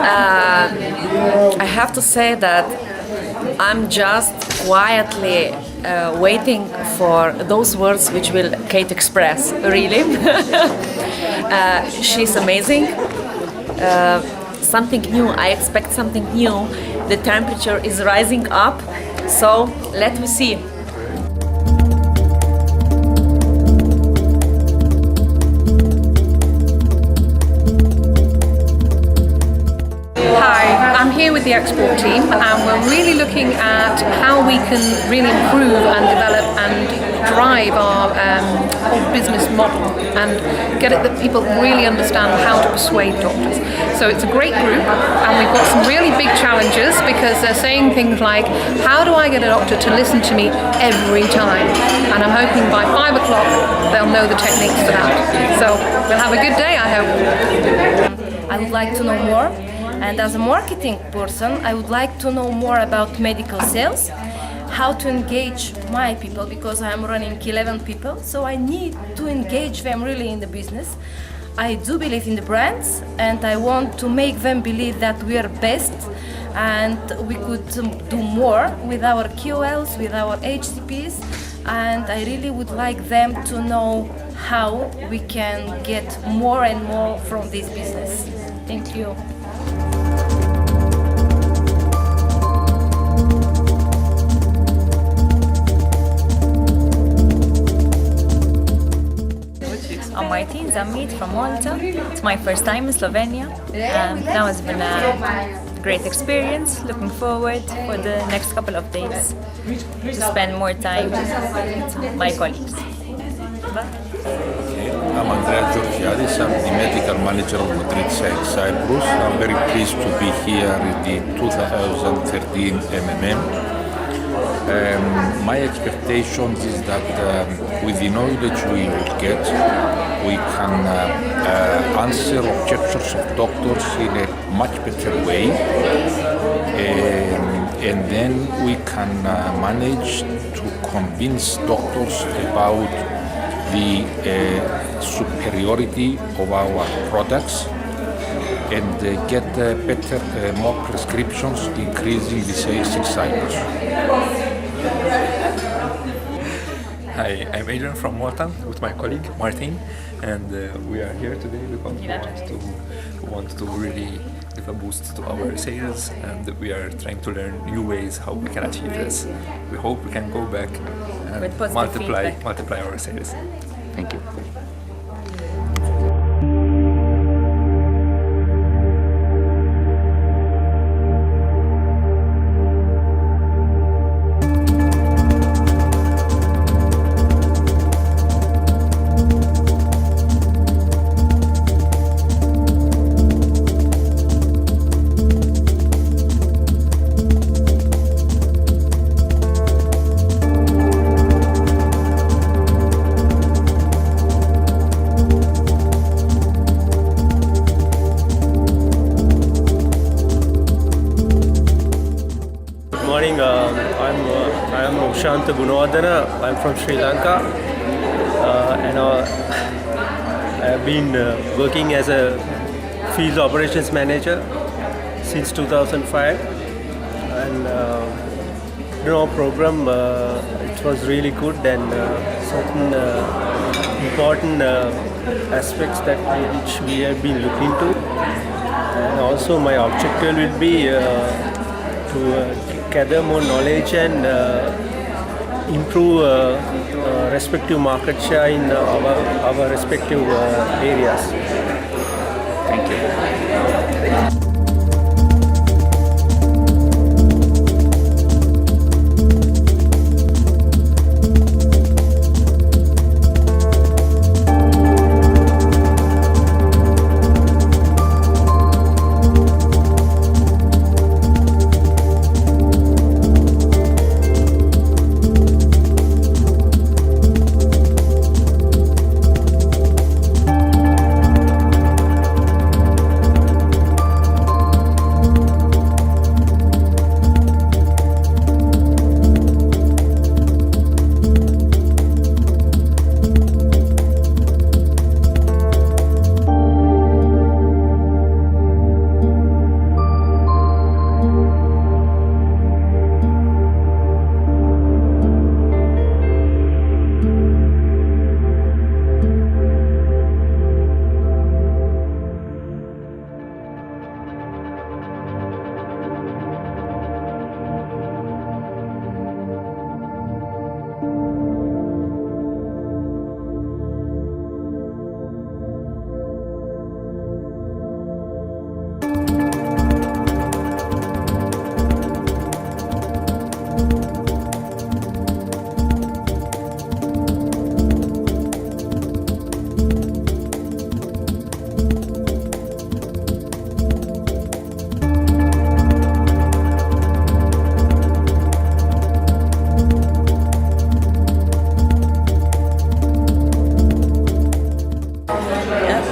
I have to say that I'm just quietly waiting for those words which will Kate express, really. She's amazing. Something new, I expect something new. The temperature is rising up, so let me see. I'm here with the export team, and we're really looking at how we can really improve and develop and drive our whole business model and get it that people really understand how to persuade doctors. So it's a great group, and we've got some really big challenges because they're saying things like, how do I get a doctor to listen to me every time? And I'm hoping by 5 o'clock they'll know the techniques for that. So we'll have a good day, I hope. I would like to know more. And as a marketing person, I would like to know more about medical sales, how to engage my people, because I'm running 11 people, so I need to engage them really in the business. I do believe in the brands, and I want to make them believe that we are best, and we could do more with our QLs, with our HCPs, and I really would like them to know how we can get more and more from this business. Thank you. I'm Martin Zammit from Malta. It's my first time in Slovenia, and now it's been a great experience. Looking forward for the next couple of days to spend more time with my colleagues. I'm Andrea Georgiadis, I'm the medical manager of Madrid Cyprus. I'm very pleased to be here at the 2013 MMM. My expectation is that with the knowledge we will get, we can answer objections of doctors in a much better way, and then we can manage to convince doctors about the superiority of our products and get better, more prescriptions, increasing the sales in Cyprus. Hi, I'm Adrian from Malta with my colleague Martin, and we are here today because we want to really give a boost to our sales, and we are trying to learn new ways how we can achieve this. We hope we can go back and multiply our sales. Thank you. I'm Shanta Gunawardana. I'm from Sri Lanka, and I've been working as a field operations manager since 2005. And program it was really good, and certain important aspects which we have been looking to. And also my objective will be to gather more knowledge and improve respective market share in our respective areas. Thank you.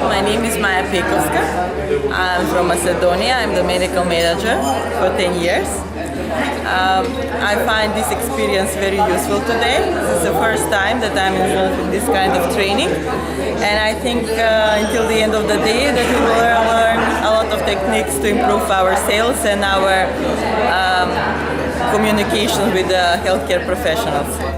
My name is Maja Pekovska. I'm from Macedonia. I'm the medical manager for 10 years. I find this experience very useful today. This is the first time that I'm involved in this kind of training, and I think until the end of the day that we will learn a lot of techniques to improve our sales and our communication with the healthcare professionals.